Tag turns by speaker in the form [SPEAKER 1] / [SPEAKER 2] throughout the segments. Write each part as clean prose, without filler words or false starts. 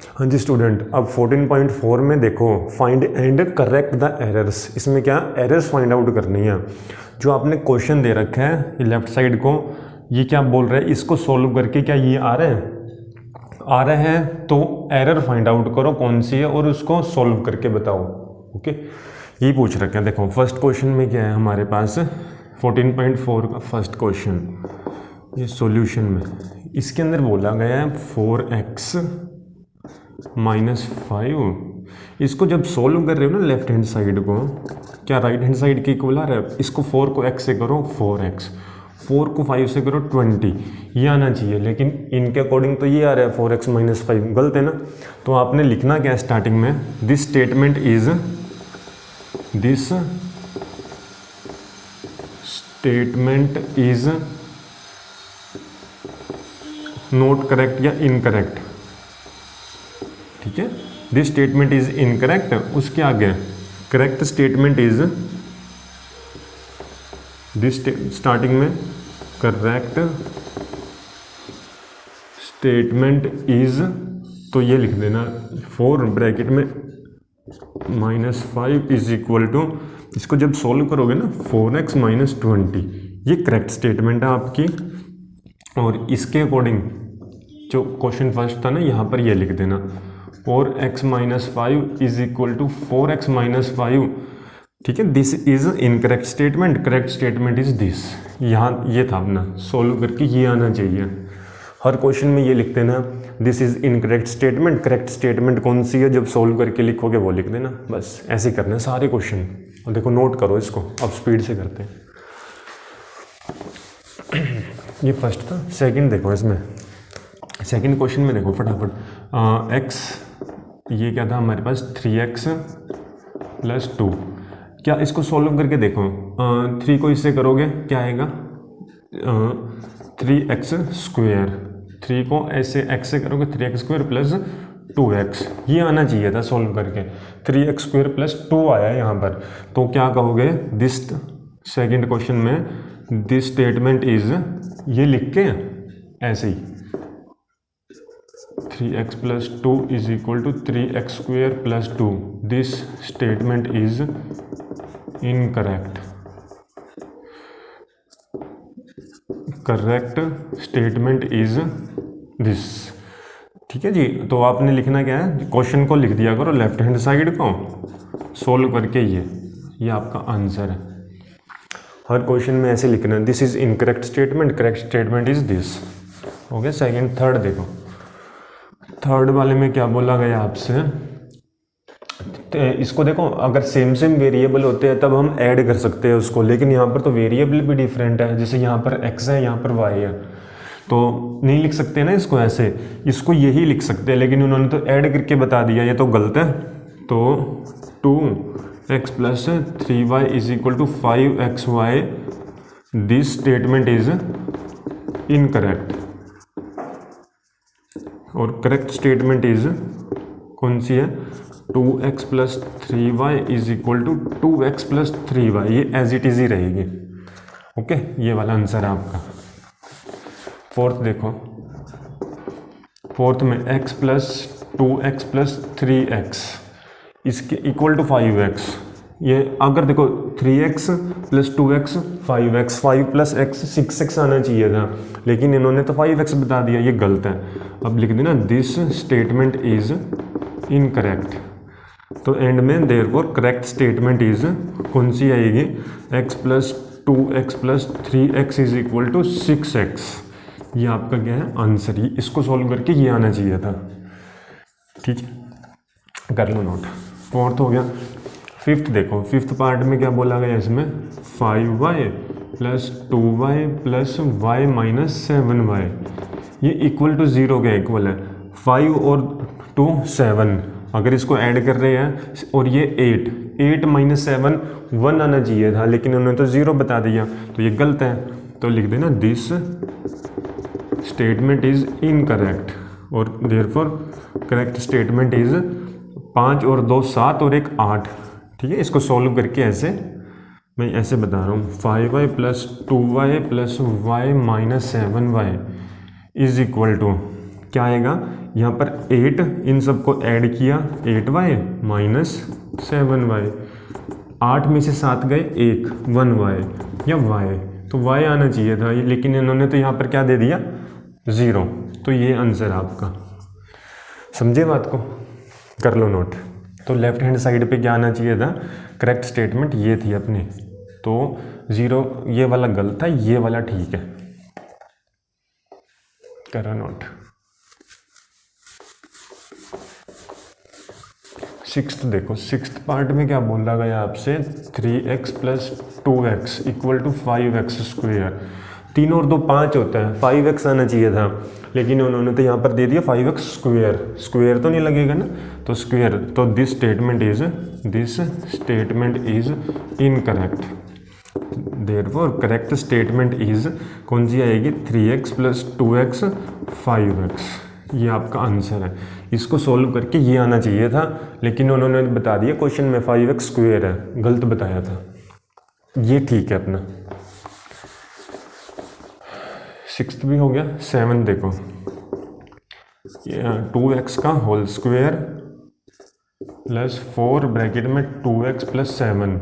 [SPEAKER 1] हाँ जी स्टूडेंट, अब 14.4 में देखो find and correct the errors. इसमें क्या एरर्स फाइंड आउट करनी है। जो आपने क्वेश्चन दे रखा है ये लेफ्ट साइड को, ये क्या बोल रहा है, इसको सॉल्व करके क्या ये आ रहे हैं तो एरर फाइंड आउट करो कौन सी है और उसको सॉल्व करके बताओ। ओके, ये पूछ रखा है। देखो फर्स्ट क्वेश्चन में क्या है हमारे पास 14.4 का फर्स्ट क्वेश्चन, ये सॉल्यूशन में इसके अंदर बोला गया है 4x -5। इसको जब सॉल्व कर रहे हो ना लेफ्ट हैंड साइड को, क्या राइट हैंड साइड के इक्वल आ रहा है। इसको 4 को x से करो 4x, 4 को 5 से करो 20, ये आना चाहिए। लेकिन इनके अकॉर्डिंग तो ये आ रहा है 4x -5, गलत है ना। तो आपने लिखना क्या है स्टार्टिंग में, this statement is not correct या इनकरेक्ट। ठीक है, दिस स्टेटमेंट इज इनकरेक्ट, उसके आगे correct statement is this, starting में करेक्ट स्टेटमेंट इज, तो ये लिख देना 4 ब्रैकेट में -5 इज इक्वल टू, इसको जब सॉल्व करोगे ना 4x -20, ये करेक्ट स्टेटमेंट है आपकी। और इसके अकॉर्डिंग जो क्वेश्चन फर्स्ट था ना, यहाँ पर ये लिख देना 4x -5 is equal to 4x -5। ठीक है, this is incorrect statement, correct statement is this. यहाँ ये था अपना सॉल्व करके ये आना चाहिए। हर क्वेश्चन में ये लिख देना this is incorrect statement, correct statement कौन सी है जब सॉल्व करके लिखोगे वो लिख देना। बस ऐसे ही करना है सारे क्वेश्चन। और देखो नोट करो इसको, अब स्पीड से करते हैं। ये फर्स्ट था। सेकंड देखो, इसमें सेकंड क्वेश्चन में देखो फटाफट, x ये क्या था हमारे पास 3x + 2। क्या इसको सॉल्व करके देखो, 3 को इससे करोगे क्या आएगा 3x², 3 को ऐसे x से करोगे 3x² + 2x, ये आना चाहिए था सॉल्व करके। 3x² + 2 आया है यहाँ पर, तो क्या कहोगे दिस, सेकंड क्वेश्चन में दिस स्टेटमेंट इज, ये लिख के ऐसे ही 3x + 2 is equal to 3x² + 2, this statement is incorrect, correct statement is this. ठीक है जी, तो आपने लिखना क्या है, क्वेश्चन को लिख दिया करो लेफ्ट हैंड साइड को सॉल्व करके, ये आपका आंसर है। हर क्वेश्चन में ऐसे लिखना है this is incorrect statement, correct statement is this. Okay, second third देखो, थर्ड वाले में क्या बोला गया आपसे, तो इसको देखो अगर सेम वेरिएबल होते हैं तब हम ऐड कर सकते हैं उसको, लेकिन यहाँ पर तो वेरिएबल भी डिफरेंट है। जैसे यहाँ पर x है, यहाँ पर y है, तो नहीं लिख सकते ना इसको ऐसे, इसको यही लिख सकते हैं, लेकिन उन्होंने तो ऐड करके बता दिया, ये तो गलत है। तो 2x + 3y is equal to 5xy, this statement is incorrect. और करेक्ट स्टेटमेंट इज कौन सी है, 2x + 3y is equal to 2x + 3y, ये एज इट इज ही रहेगी। ओके, ये वाला आंसर है आपका। फोर्थ देखो, फोर्थ में x + 2x + 3x इसके इक्वल टू 5x, ये अगर देखो 3x + 2x 5x, 5 + x 6x आना चाहिए था, लेकिन इन्होंने तो 5x बता दिया, ये गलत है। अब लिख देना दिस स्टेटमेंट इज इनकरेक्ट। तो एंड में देयरफॉर करेक्ट स्टेटमेंट इज कौन सी आएगी, x + 2x + 3x is equal to 6x। ये आपका क्या है आंसर, ये इसको सॉल्व करके ये आना चाहिए था। ठीक है, कर लो नोट। फोर्थ हो गया। फिफ्थ देखो, फिफ्थ पार्ट में क्या बोला गया इसमें, 5y + 2y + y - 7y, ये इक्वल टू 0 के इक्वल है। 5 और 2 7, अगर इसको ऐड कर रहे हैं, और ये 8 - 7 1 आना चाहिए था, लेकिन उन्होंने तो 0 बता दिया, तो ये गलत है। तो लिख देना दिस स्टेटमेंट इज इनकरेक्ट, और देयरफॉर करेक्ट स्टेटमेंट इज 5 और 2 7 और 1 8। ठीक है, इसको सॉल्व करके ऐसे मैं ऐसे बता रहा हूँ, 5y + 2y + y - 7y is equal to क्या आएगा, यहाँ पर 8 इन सबको ऐड किया 8y माइनस 7y, 8 में से 7 गए 1y या y, तो y आना चाहिए था, लेकिन इन्होंने तो यहाँ पर क्या दे दिया 0, तो ये आंसर आपका। समझे बात को, कर लो नोट। तो लेफ्ट हैंड साइड पे क्या आना चाहिए था, करेक्ट स्टेटमेंट ये थी अपनी, तो 0 ये वाला गलत था, ये वाला ठीक है, करो नोट। 6th देखो, 6th पार्ट में क्या बोला गया आपसे, 3x plus 2x equal to 5x square. 3 और 2 5 होता है, 5x आना चाहिए था, लेकिन उन्होंने तो यहाँ पर दे दिया 5x स्क्वेयर, स्क्वेयर तो नहीं लगेगा ना, तो स्क्वेयर, तो this statement is incorrect. Therefore correct statement is कौन सी आएगी, 3x प्लस 2x 5x, ये आपका आंसर है। इसको सॉल्व करके ये आना चाहिए था, लेकिन उन्होंने बता दिया क्वेश्चन में 5x स्क्वेयर है, गलत बताया था, ये ठीक है अपना। 6th भी हो गया। 7th देखो, 2x का होल स्क्वेयर प्लस 4 ब्रैकेट में 2x प्लस 7,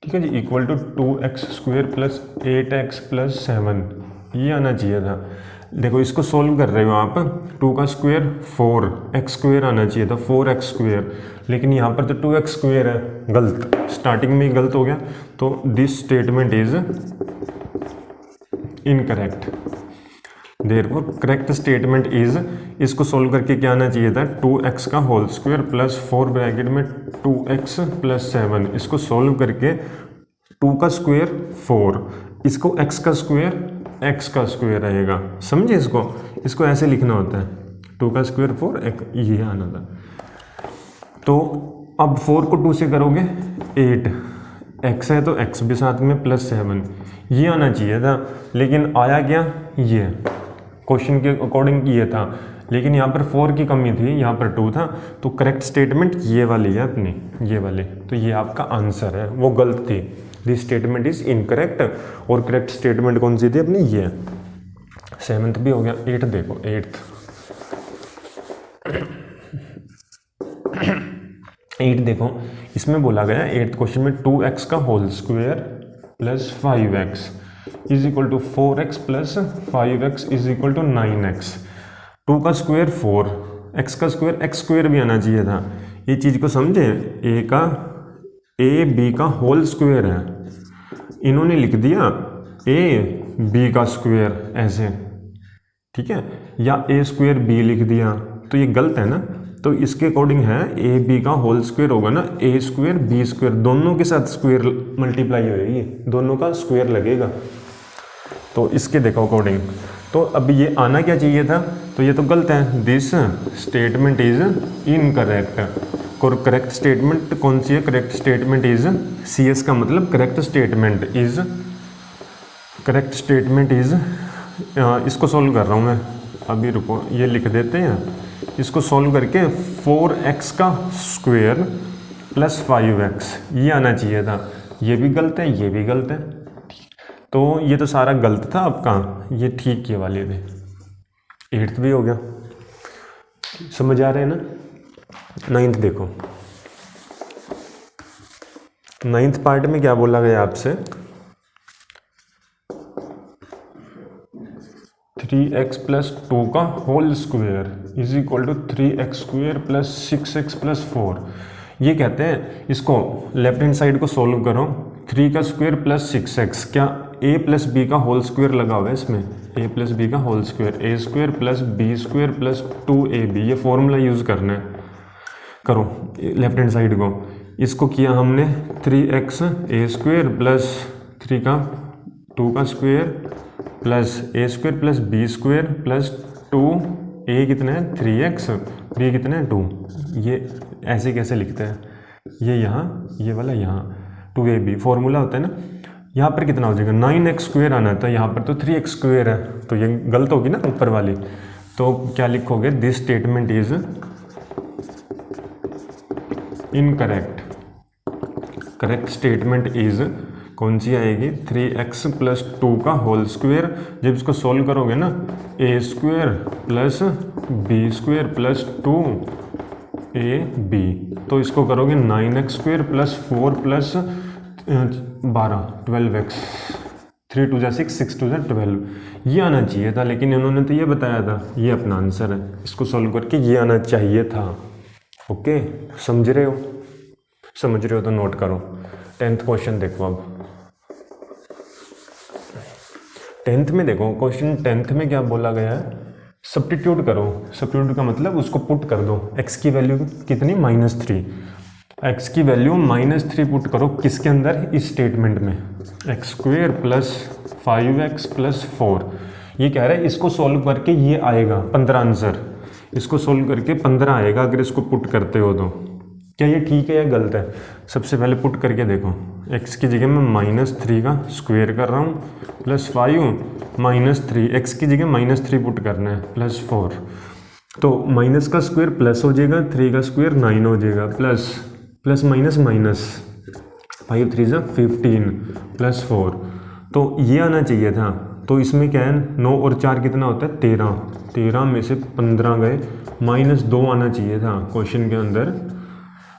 [SPEAKER 1] ठीक है जी, equal to 2x square plus 8x plus 7, ये आना चाहिए था। देखो इसको सोल्व कर रहे हो आप, 2 का स्क्वेयर 4, x स्क्वेयर आना चाहिए था 4x स्क्वेयर, लेकिन यहाँ पर तो 2x स्क्वेयर है, गलत, स्टार्टिंग में ही गलत हो गया, तो this statement is incorrect. Therefore correct statement is, इसको सोल्व करके क्या आना चाहिए था, 2x का होल स्क्वायर प्लस 4 ब्रैकेट में 2x प्लस 7, इसको सोल्व करके 2 का स्क्वायर 4, इसको x का स्क्वायर रहेगा, समझे, इसको ऐसे लिखना होता है, 2 का स्क्वायर 4, ये आना था। तो अब 4 को 2 से करोगे 8, x है तो x भी साथ में प्लस 7, ये आना चाहिए था, लेकिन आया क्या, ये क्वेश्चन के अकॉर्डिंग ये था, लेकिन यहाँ पर 4 की कमी थी, यहाँ पर 2 था, तो करेक्ट स्टेटमेंट ये वाली है अपनी, ये वाली, तो ये आपका आंसर है, वो गलत थी, दिस स्टेटमेंट इज इनकरेक्ट, और करेक्ट स्टेटमेंट कौन सी थी अपनी, ये। 7th भी हो गया। 8th देखो, 8th देखो, इसमें बोला गया 8th क्वेश्चन में 2x का whole square plus 5x is equal to 4x plus 5x is equal to 9x। 2 का स्क्वायर 4, x का स्क्वायर x स्क्वायर भी आना चाहिए था, ये चीज़ को समझे, a b का होल स्क्वायर है, इन्होंने लिख दिया a b का स्क्वायर ऐसे, ठीक है, या a स्क्वायर b लिख दिया, तो ये गलत है ना, तो इसके अकॉर्डिंग है ए बी का होल स्क्वायर होगा ना, ए स्क्वायर बी स्क्वायर, दोनों के साथ स्क्वायर मल्टीप्लाई होगी, दोनों का स्क्वायर लगेगा, तो इसके देखो अकॉर्डिंग, तो अब ये आना क्या चाहिए था, तो ये तो गलत है, this statement is incorrect. Correct statement कौन सी है, correct statement is, C S का मतलब करेक्ट स्टेटमेंट इज, इसको सॉल्व कर रहा हूँ मैं, अभी रुको, ये लिख देते हैं, इसको सॉल्व करके 4x का स्क्वायर प्लस 5x, ये आना चाहिए था, ये भी गलत है, ये भी गलत है, तो ये तो सारा गलत था आपका, ये ठीक ये वाले थे। 8th भी हो गया, समझ आ रहे हैं ना। 9th देखो, 9th पार्ट में क्या बोला गया आपसे, 3x प्लस 2 का whole square is equal to 3x square plus 6x plus 4, ये कहते हैं, इसको लेफ्ट हैंड साइड को सोल्व करो, 3 का स्क्वायर प्लस 6x, क्या a प्लस बी का होल स्क्वायर लगा हुआ है इसमें, a प्लस बी का whole square, a square plus B square plus 2ab, ये फॉर्मूला यूज़ करना है, करो लेफ्ट हैंड साइड को, इसको किया हमने 3x a स्क्वायर प्लस 3 का 2 का square plus a square plus B square plus 2, a कितना है 3x, b कितना है 2, ये ऐसे कैसे लिखते हैं, ये यहाँ, ये वाला यहाँ 2ab, फॉर्मूला होता है ना, यहाँ पर कितना हो जाएगा 9x स्क्वायर आना था, यहाँ पर तो 3x स्क्वायर है, तो ये गलत होगी ना ऊपर वाली, तो क्या लिखोगे, this statement is incorrect. Correct statement is कौन सी आएगी 3x प्लस 2 का होल स्क्वायर। जब इसको सॉल्व करोगे ना A square plus B square plus 2ab, तो इसको करोगे 9x square plus 4 plus 12 12x, 3 2 6 6 2 12, ये आना चाहिए था, लेकिन इन्होंने तो ये बताया था, ये अपना आंसर है। इसको सॉल्व करके ये आना चाहिए था। ओके, समझ रहे हो? समझ रहे हो तो नोट करो। 10th क्वेश्चन देखो। अब 10th में देखो क्वेश्चन, 10th में क्या बोला गया है, सब्स्टिट्यूट करो। सब्स्टिट्यूट का मतलब उसको पुट कर दो। x की वैल्यू कितनी -3, x की वैल्यू -3 पुट करो किसके अंदर, इस स्टेटमेंट में, x square plus 5x plus 4। ये कह रहा है इसको सॉल्व करके ये आएगा 15 आंसर, इसको सॉल्व करके 15 आएगा अगर इसको पुट करते हो तो। क्या ये ठीक है या गलत है? सबसे पहले पुट करके देखो। x की जगह मैं -3 का स्क्वायर कर रहा हूँ प्लस 5 -3, x की जगह -3 पुट करना है प्लस 4, तो माइनस का स्क्वायर प्लस हो जाएगा, 3 का स्क्वायर 9 हो जाएगा, plus plus minus minus, 5 3 15 plus 4, तो ये आना चाहिए था। तो इसमें क्या है, 9 और 4 कितना होता है 13, 13 में से 15 गए, -2 आना चाहिए था क्वेश्चन के अंदर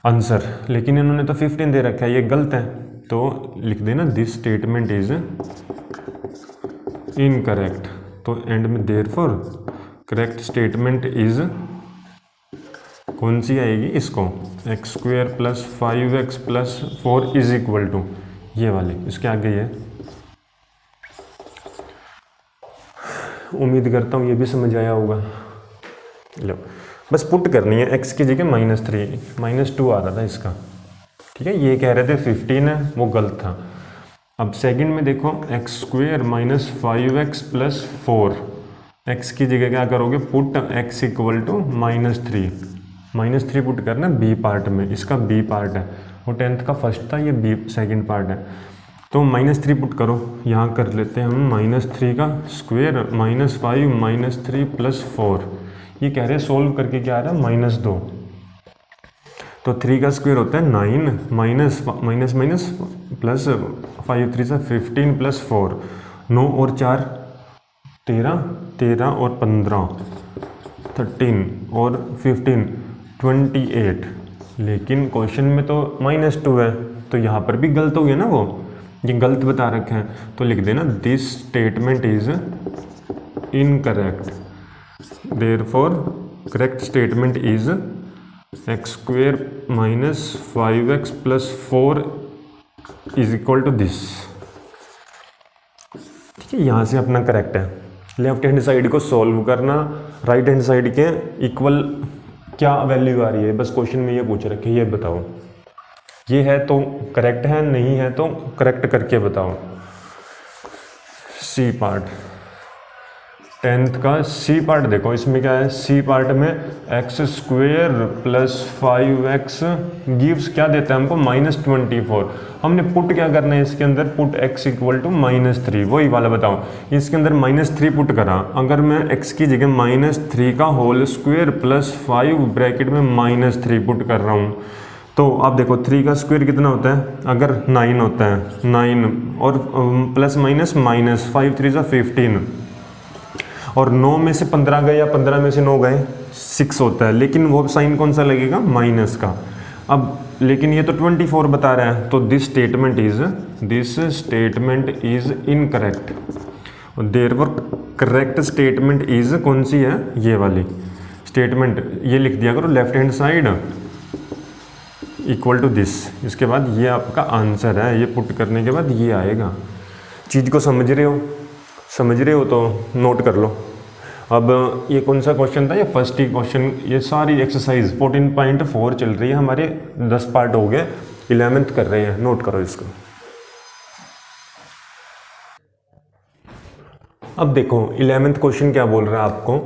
[SPEAKER 1] आंसर, लेकिन इन्होंने तो 15 दे रखा है, ये गलत है। तो लिख देना दिस स्टेटमेंट इज इनकरेक्ट। तो एंड में देयरफॉर करेक्ट स्टेटमेंट इज कौन सी आएगी, इसको X square plus 5x plus 4 is equal to ये वाली, इसके आगे ये। उम्मीद करता हूँ ये भी समझ आया होगा। लो बस पुट करनी है, x की जगह -3 -2 आ रहा था इसका, ठीक है। ये कह रहे थे 15 है, वो गलत था। अब सेकंड में देखो, X square minus 5x plus 4, X की जगह क्या करोगे, put x equal to -3 put करना बी पार्ट में, इसका बी पार्ट है, वो 10th का फर्स्ट था, ये बी सेकंड पार्ट है। तो -3 पुट करो, यहाँ कर लेते हैं हम -3 का स्क्वेयर -5 -3 प्लस 4। ये कह रहे हैं सोल्व करके क्या आ रहा है -2, तो 3 का स्क्वायर होता है 9 माइनस प्लस 5 3 15 प्लस 4, 9 और 4 13, 13 और 15 13 और 15 28, लेकिन क्वेश्चन में तो -2 है, तो यहाँ पर भी गलत हो गया ना, वो ये गलत बता रखे हैं। तो लिख देना this statement is incorrect, therefore correct statement is X square minus 5x plus 4 is equal to this, ठीक है। यहाँ से अपना करेक्ट है। लेफ्ट हैंड साइड को सॉल्व करना, राइट हैंड साइड के इक्वल क्या वैल्यू आ रही है, बस क्वेश्चन में ये पूछ रखे, ये बताओ। ये है तो करेक्ट है, नहीं है तो करेक्ट करके बताओ। सी पार्ट, 10th का सी पार्ट देखो, इसमें क्या है, सी पार्ट में x square plus 5x gives क्या देता है हमको -24। हमने पुट क्या करना है इसके अंदर, पुट x इक्वल टू -3, वही वाला बताओ। इसके अंदर -3 पुट करा, अगर मैं x की जगह -3 का होल स्क्वेयर प्लस 5 ब्रैकेट में -3 पुट कर रहा हूँ, तो आप देखो 3 का स्क्वायर कितना होता है, अगर 9 होता है 9 और प्लस माइनस 5 3 15, और 9 में से 15 गए या 15 में से 9 गए 6 होता है, लेकिन वो साइन कौन सा लगेगा, माइनस का। अब लेकिन ये तो 24 बता रहा है, तो this statement is incorrect, therefore correct statement is कौन सी है, ये वाली स्टेटमेंट। ये लिख दिया करो left hand side equal to this, इसके बाद ये आपका आंसर है। ये पुट करने के बाद ये आएगा। चीज़ को समझ रहे हो तो नोट कर लो। अब ये कौन सा क्वेश्चन था, ये फर्स्ट ही क्वेश्चन। ये सारी एक्सरसाइज 14.4 चल रही है हमारे, 10 पार्ट हो गए, 11th कर रहे हैं, नोट करो इसको। अब देखो 11th क्वेश्चन क्या बोल रहा है आपको।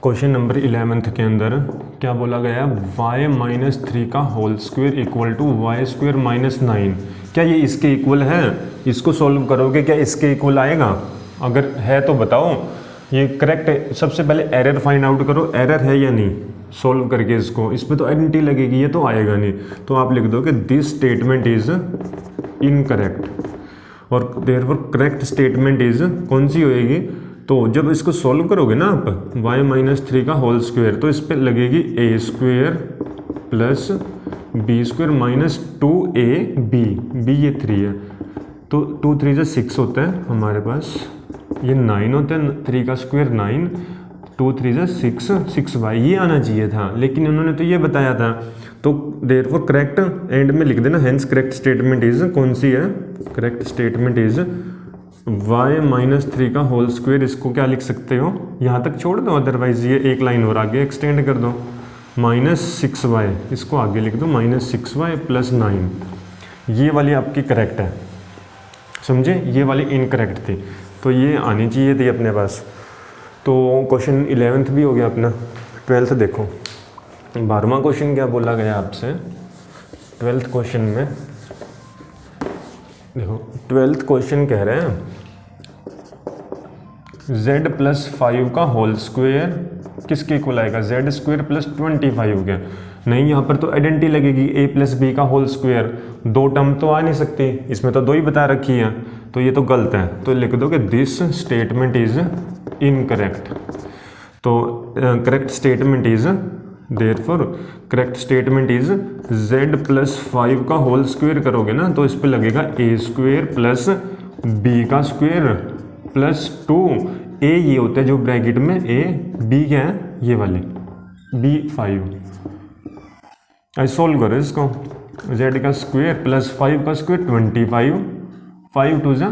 [SPEAKER 1] क्वेश्चन नंबर 11th के अंदर क्या बोला गया, y - 3 का whole square equal to Y square -9। क्या ये इसके इक्वल है? इसको सॉल्व करोगे क्या इसके इक्वल आएगा? अगर है तो बताओ ये करेक्ट है। सबसे पहले एरर फाइंड आउट करो, एरर है या नहीं, सॉल्व करके इसको। इस पर तो आइडेंटिटी लगेगी, ये तो आएगा नहीं। तो आप लिख दो कि दिस स्टेटमेंट इज इनकरेक्ट। और देयरफॉर करेक्ट स्टेटमेंट इज कौन सी होएगी, तो जब इसको सॉल्व करोगे ना आप y माइनस 3 का होल स्क्वायर, तो इस पर लगेगी a square plus B square minus 2ab, ये 3 है तो 2 3 से 6 होता है हमारे पास, ये 9 होता है, 3 का स्क्वायर 9, 2 3 से 6y, ये आना चाहिए था लेकिन उन्होंने तो ये बताया था। तो देयरफॉर करेक्ट एंड में लिख देना, हेंस करेक्ट स्टेटमेंट इज कौन सी है, correct statement is y minus 3 का होल स्क्वायर, इसको क्या लिख सकते हो, यहाँ तक छोड़ दो, अदरवाइज ये एक लाइन और आगे एक्सटेंड कर दो, माइनस 6y, इसको आगे लिख दो माइनस 6y प्लस 9, ये वाली आपकी करेक्ट है, समझे, ये वाली इनकरेक्ट थी, तो ये आनी चाहिए थी अपने पास। तो क्वेश्चन 11th भी हो गया अपना। 12th देखो, 12वां क्वेश्चन क्या बोला गया आपसे 12th क्वेश्चन में, देखो 12th क्वेश्चन कह रहे हैं z प्लस 5 का होल स्क्वायर किसके इक्वल आएगा, z स्क्वायर प्लस 25 के, नहीं यहाँ पर तो आइडेंटिटी लगेगी, a प्लस बी का होल स्क्वायर, दो टर्म तो आ नहीं सकती, इसमें तो दो ही बता रखी है, तो ये तो गलत है, तो लिख दो कि दिस स्टेटमेंट इज इनकरेक्ट। तो correct statement is therefore correct statement is z plus 5 का होल स्क्वायर करोगे ना तो इस पे लगेगा a स्क्वायर प्लस b का स्क्वायर प्लस 2a, ये होता है जो ब्रैकेट में a, b क्या है ये वाली b 5, आई सोल्व करो इसको, z का स्क्वायर प्लस 5 का स्क्वायर 25, 5 2 जा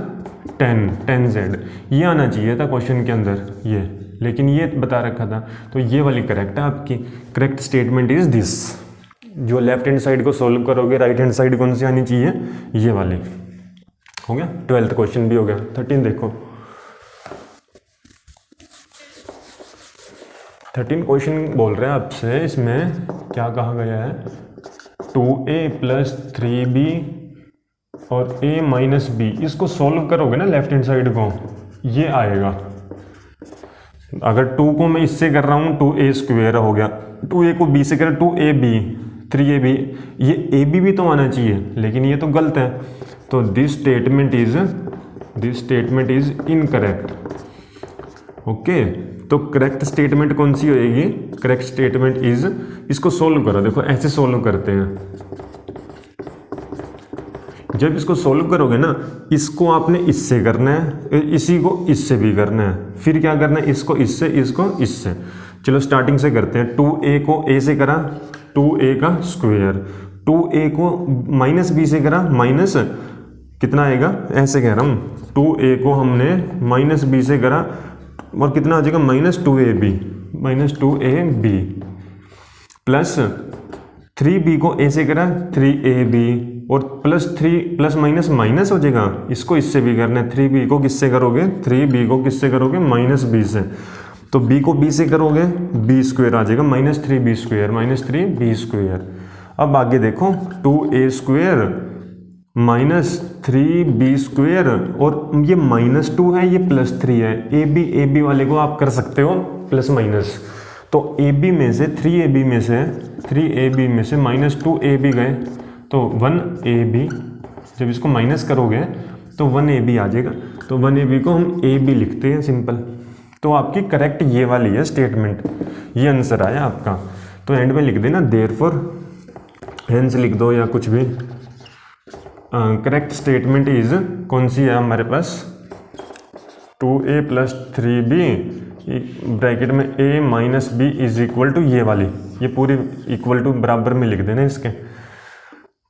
[SPEAKER 1] 10z, ये आना चाहिए था क्वेश्चन के अंदर ये, लेकिन ये बता रखा था, तो ये वाली करेक्ट है आपकी। करेक्ट स्टेटमेंट इज दिस, जो लेफ्ट हैंड साइड को सोल्व करोगे राइट हैंड साइड कौन सी आनी चाहिए, ये वाली। हो गया 12th क्वेश्चन भी हो गया। 13 देखो, 13 क्वेश्चन बोल रहे हैं आपसे, इसमें क्या कहा गया है, 2a प्लस 3b और a माइनस बी, इसको सोल्व करोगे ना लेफ्ट हैंड साइड को, ये आएगा। अगर 2 को मैं इससे कर रहा हूँ 2a स्क्वायर हो गया, 2a को b से कर 2ab 3ab, ये ab भी तो आना चाहिए, लेकिन ये तो गलत है, तो this statement is incorrect. Okay, तो करेक्ट स्टेटमेंट कौन सी होएगी, करेक्ट स्टेटमेंट इज, इसको सोल्व करो, देखो ऐसे सोल्व करते हैं, जब इसको सोल्व करोगे ना इसको आपने इससे करना है, इसी को इससे भी करना है, फिर क्या करना है, इसको इससे, इसको इससे। चलो स्टार्टिंग से करते हैं, 2a को a से करा 2a का स्क्वायर, 2a को माइनस b से करा माइनस कितना आएगा, ऐसे कह रहा हूँ, 2a को हमने माइनस b से करा और कितना आ जाएगा minus 2ab, minus 2ab plus 3b को a से करा 3ab और प्लस 3 प्लस माइनस माइनस हो जाएगा, इसको इससे भी करना है, 3b को किससे करोगे, 3b को किससे करोगे माइनस b से, तो b को b से करोगे b स्क्वायर आ जाएगा minus 3b square, minus 3b square. अब आगे देखो 2a square minus 3b square और ये माइनस 2 है, ये प्लस 3 है, ab वाले को आप कर सकते हो प्लस माइनस, तो ab में से 3ab में से माइनस 2ab गए तो 1ab, जब इसको माइनस करोगे तो 1ab आ जाएगा, तो 1ab को हम ab लिखते हैं सिंपल। तो आपकी करेक्ट ये वाली है स्टेटमेंट, ये आंसर आया आपका। तो एंड में लिख देना देयरफॉर, हेंस लिख दो या कुछ भी, करेक्ट स्टेटमेंट इज कौन सी है हमारे पास, 2a प्लस 3b ब्रैकेट में a minus b is equal to ये वाली, ये पूरी इक्वल टू बराबर में लिख देना इसके,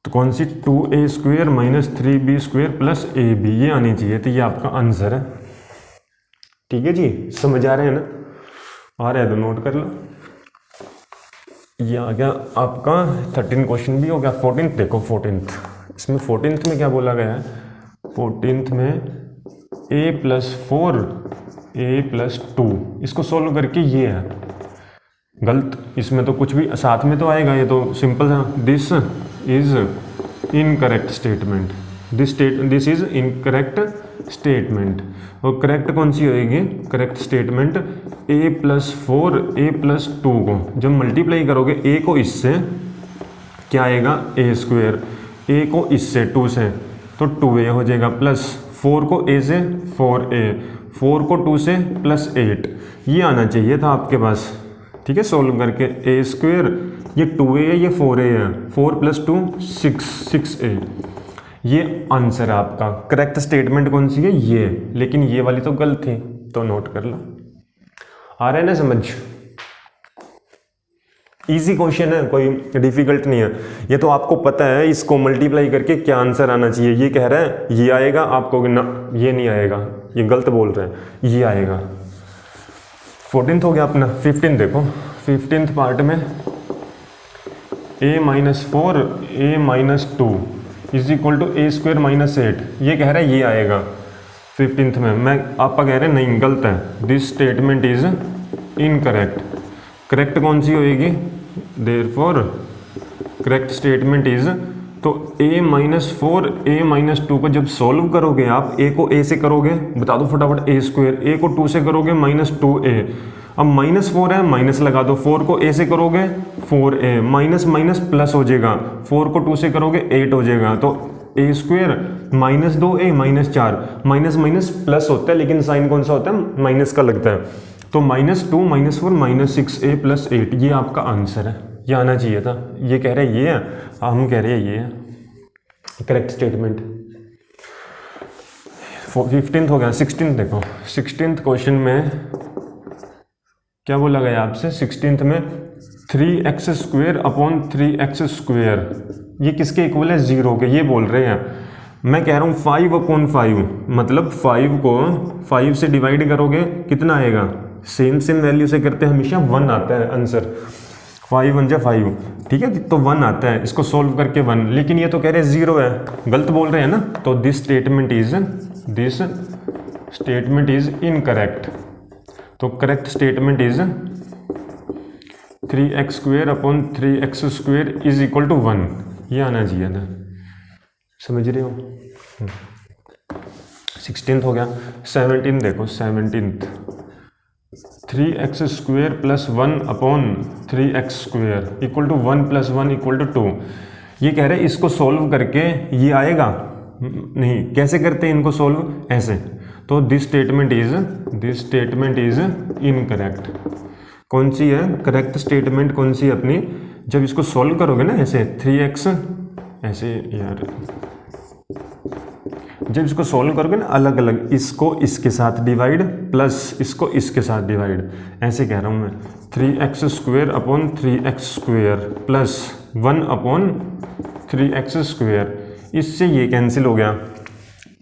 [SPEAKER 1] तो कौन सी 2a square minus 3b square plus ab, ये आनी चाहिए, तो ये आपका आंसर है। ठीक है जी, समझ आ रहे हैं ना, आ रहा है तो नोट कर लो। ये आ गया आपका 13 क्वेश्चन भी हो गया। 14th देखो, 14th, इसमें 14th में क्या बोला गया है, 14th में a प्लस 4 a प्लस 2, इसको सोल्व करके ये है गलत, इसमें तो कुछ भी साथ में तो आएगा, ये तो सिंपल है, this is incorrect statement, this is incorrect statement. और करेक्ट कौन सी होएगी, correct statement a plus 4 a plus 2 को जब मल्टीप्लाई करोगे a को इससे क्या आएगा a स्क्वायर, a को इससे 2 से तो 2a हो जाएगा प्लस 4 को a से 4a, 4 को 2 से +8, ये आना चाहिए था आपके पास। ठीक है, सोल्व करके a स्क्वेयर, ये 2a है, ये 4a है, 4 + 2 6, 6a, ये आंसर है आपका। करेक्ट स्टेटमेंट कौन सी है? ये, लेकिन ये वाली तो गलत थी, तो नोट कर लो। आ रहा है ना समझ? इजी क्वेश्चन है, कोई डिफिकल्ट नहीं है। ये तो आपको पता है इसको मल्टीप्लाई करके क्या आंसर आना चाहिए। ये कह रहा है ये आएगा, आपको ना ये नहीं आएगा, ये गलत बोल रहे हैं, ये आएगा। 14th हो गया अपना। 15 देखो, 15th पार्ट में a - 4 a - 2 is equal to a² - 8, ये कह रहा है ये आएगा 15th में। मैं आपका कह रहे हैं नहीं, गलत है, this statement is incorrect. Correct कौन सी होएगी? देयरफॉर करेक्ट स्टेटमेंट इज, तो a - 4 a - 2 को जब सॉल्व करोगे आप, a को a से करोगे, बता दो फटाफट, a², a को 2 से करोगे -2a, अब -4 है, माइनस लगा दो, 4 को a से करोगे 4a, माइनस माइनस प्लस हो जाएगा, 4 को 2 से करोगे 8 हो जाएगा, तो a² -2a -4, minus minus plus होता है, लेकिन साइन कौन सा होता है? माइनस का लगता है, तो -2 -4 -6a + 8, ये आपका आंसर है। ये आना चाहिए था। ये कह रहे हैं ये है, हम कह रहे हैं ये है करेक्ट स्टेटमेंट। 15th हो गया। 16th देखो, 16th क्वेश्चन में क्या बोला गया आपसे? 16th में 3x² अपॉन 3x², ये किसके इक्वल है? 0 के, ये बोल रहे हैं। मैं कह रहा हूँ 5/5, मतलब 5 को 5 से डिवाइड करोगे कितना आएगा? सेम वैल्यू से करते हैं हमेशा 1 आता है आंसर, 5 × 5, ठीक है, तो 1 आता है, इसको सोल्व करके 1, लेकिन ये तो कह रहे हैं 0 है, गलत बोल रहे हैं ना, तो दिस स्टेटमेंट इज इनकरेक्ट। तो correct statement is 3x² upon 3x² is equal to 1, ये आना चाहिए था। समझ रहे हो? 16th हो गया। 17 देखो, 17th 3x² + 1 upon 3x² equal to 1 + 1 equal to 2, ये कह रहे हैं इसको सोल्व करके ये आएगा नहीं, कैसे करते हैं इनको सोल्व? ऐसे, तो दिस स्टेटमेंट इज इनकरेक्ट। कौन सी है करेक्ट स्टेटमेंट? कौन सी है अपनी? जब इसको सोल्व करोगे ना ऐसे 3x, ऐसे यार, जब इसको सोल्व करोगे ना अलग अलग, इसको इसके साथ डिवाइड प्लस इसको इसके साथ डिवाइड, ऐसे कह रहा हूँ मैं, 3x² upon 3x² plus 1 upon 3x², इससे ये कैंसिल हो गया।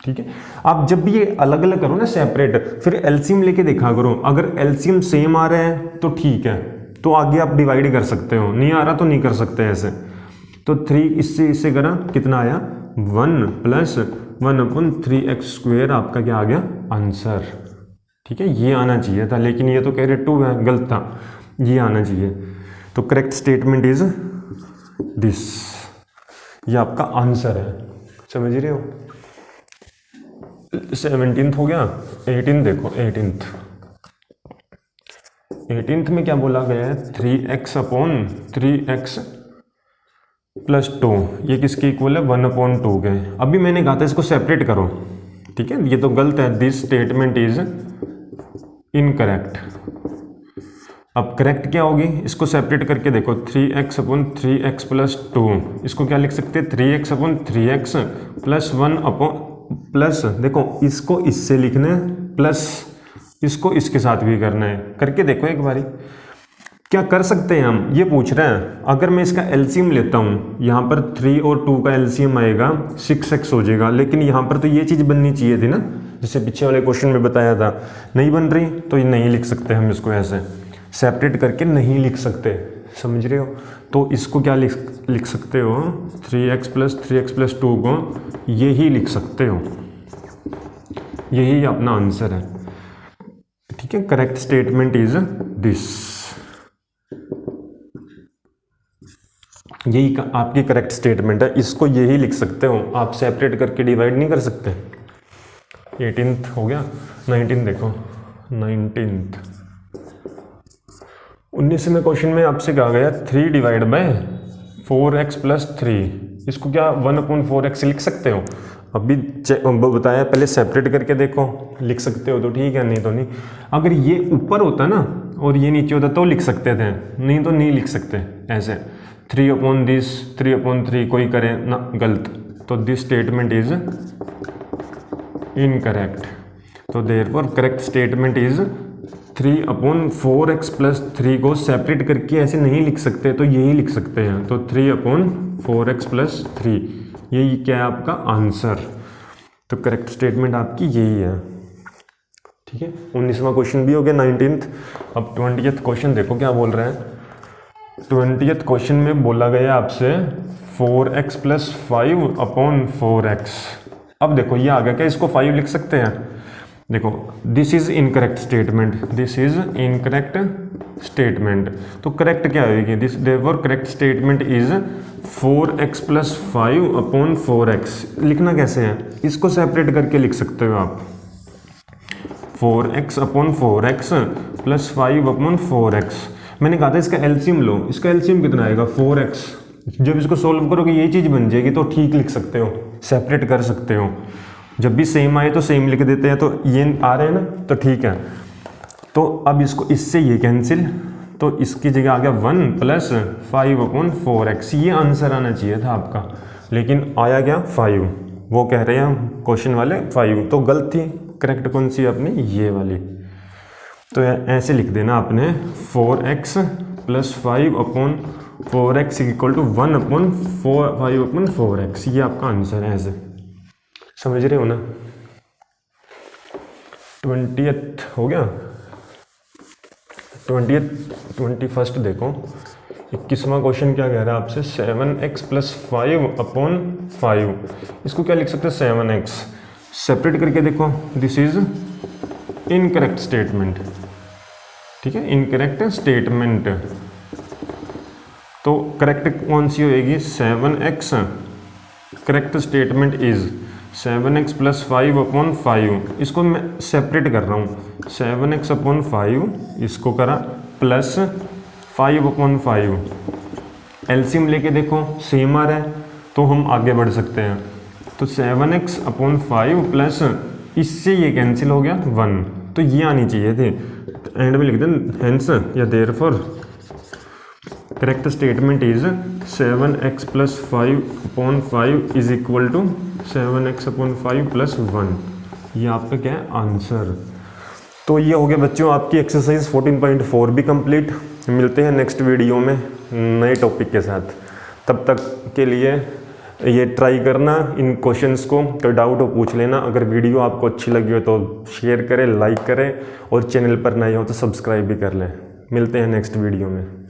[SPEAKER 1] ठीक है, आप जब भी ये अलग अलग करो ना सेपरेट, फिर एलसीएम लेके देखा करो, अगर एलसीएम सेम आ रहा है तो ठीक है, तो आगे आप डिवाइड कर सकते हो, नहीं आ रहा तो नहीं कर सकते ऐसे। तो 3 इससे करा, कितना आया? 1 + 1 अपॉन 3x² आपका क्या आ गया? आंसर। ठीक है, ये आना चाहिए था, लेकिन ये तो कह रहे 2 है, गलत था, ये आना चाहिए। तो करेक्ट स्टेटमेंट इज दिस, ये आपका आंसर है। समझ रहे हो? 17th हो गया। 18th देखो, 18th में क्या बोला गया है? 3x अपॉन 3x + 2, ये किसके इक्वल है? 1/2 के। अभी मैंने कहा था इसको सेपरेट करो, ठीक है, ये तो गलत है, दिस स्टेटमेंट इज इनकरेक्ट। अब करेक्ट क्या होगी? इसको सेपरेट करके देखो, 3x अपॉन 3x + 2, इसको क्या लिख सकते हैं? 3x upon 3x + 1 upon plus, देखो इसको इससे लिखना है, प्लस इसको इसके साथ भी करना है, करके देखो एक बारी। क्या कर सकते हैं हम? ये पूछ रहे हैं, अगर मैं इसका एलसीएम लेता हूँ, यहाँ पर 3 और 2 का एलसीएम आएगा 6x हो जाएगा, लेकिन यहाँ पर तो ये चीज़ बननी चाहिए थी ना, जैसे पीछे वाले क्वेश्चन में बताया था, नहीं बन रही, तो ये नहीं लिख सकते हम इसको, ऐसे सेपरेट करके नहीं लिख सकते। समझ रहे हो? तो इसको क्या लिख सकते हो? 3x + 3x + 2 को यही लिख सकते हो, यही अपना आंसर है। ठीक है, करेक्ट स्टेटमेंट इज दिस, यही आपकी करेक्ट स्टेटमेंट है, इसको यही लिख सकते हो, आप सेपरेट करके डिवाइड नहीं कर सकते। 18th हो गया। 19 देखो, 19th 19वें क्वेश्चन में आपसे कहा गया 3 / 4x + 3, इसको क्या 1/4x लिख सकते हो? अभी बताया पहले सेपरेट करके देखो, लिख सकते हो तो ठीक है, नहीं तो नहीं। अगर ये ऊपर होता ना और ये नीचे होता तो लिख सकते थे, नहीं तो नहीं लिख सकते ऐसे। 3/this 3/3 कोई करे ना गलत, तो दिस स्टेटमेंट इज इनकरेक्ट। तो therefore correct statement is 3/4x + 3 को सेपरेट करके ऐसे नहीं लिख सकते, तो यही लिख सकते हैं। तो 3/4x + 3 यही क्या है आपका आंसर। तो करेक्ट स्टेटमेंट आपकी यही है। ठीक है, 19वां क्वेश्चन भी हो गया 19th। अब 20th क्वेश्चन देखो क्या बोल रहे हैं। 20th क्वेश्चन में बोला गया आपसे 4x + 5/4x। अब देखो ये आ गया क्या, इसको 5 लिख सकते हैं। देखो this is incorrect statement, this is incorrect statement. तो करेक्ट क्या होगी, this therefore correct statement is 4x + 5/4x। लिखना कैसे है, इसको सेपरेट करके लिख सकते हो आप। 4x/4x + 5/4x। मैंने कहा था इसका एलसीएम लो, इसका एलसीएम कितना आएगा 4x। जब इसको सोल्व करोगे ये चीज़ बन जाएगी, तो ठीक लिख सकते हो, सेपरेट कर सकते हो। जब भी सेम आए तो सेम लिख देते हैं, तो ये आ रहे हैं ना, तो ठीक है। तो अब इसको इससे ये कैंसिल, तो इसकी जगह आ गया 1 + 5/4x। ये आंसर आना चाहिए था आपका, लेकिन आया क्या 5। वो कह रहे हैं क्वेश्चन वाले 5, तो गलत थी। करेक्ट कौन सी अपनी, ये वाली। तो ऐसे लिख देना आपने 4x + 5/4x = 1/5/4x। ये आपका आंसर है, ऐसे समझ रहे हो ना। 20th हो गया। 21st देखो, 21वां क्वेश्चन क्या कह रहा है आपसे, 7x + 5/5। इसको क्या लिख सकते हैं 7x। सेपरेट करके देखो, दिस इज इनकरेक्ट स्टेटमेंट। ठीक है, इनकरेक्ट स्टेटमेंट। तो करेक्ट कौन सी होएगी 7x। Correct statement is 7x + 5/5। इसको मैं सेपरेट कर रहा हूँ, 7x/5 इसको करा प्लस 5/5। एलसीएम लेके देखो सेम आ रहा है, तो हम आगे बढ़ सकते हैं। तो 7x/5 प्लस इससे ये कैंसिल हो गया 1, तो ये आनी चाहिए थी। एंड में लिख दें हेंस या therefore correct statement is 7x + 5/5 = 7x/5 + 1। ये आपका क्या है आंसर। तो ये हो गया बच्चों आपकी एक्सरसाइज 14.4 भी कंप्लीट। मिलते हैं नेक्स्ट वीडियो में नए टॉपिक के साथ। तब तक के लिए ये ट्राई करना इन क्वेश्चंस को, तो डाउट हो पूछ लेना। अगर वीडियो आपको अच्छी लगी हो तो शेयर करें, लाइक करें, और चैनल पर नए हो तो सब्सक्राइब भी कर लें। मिलते हैं नेक्स्ट वीडियो में।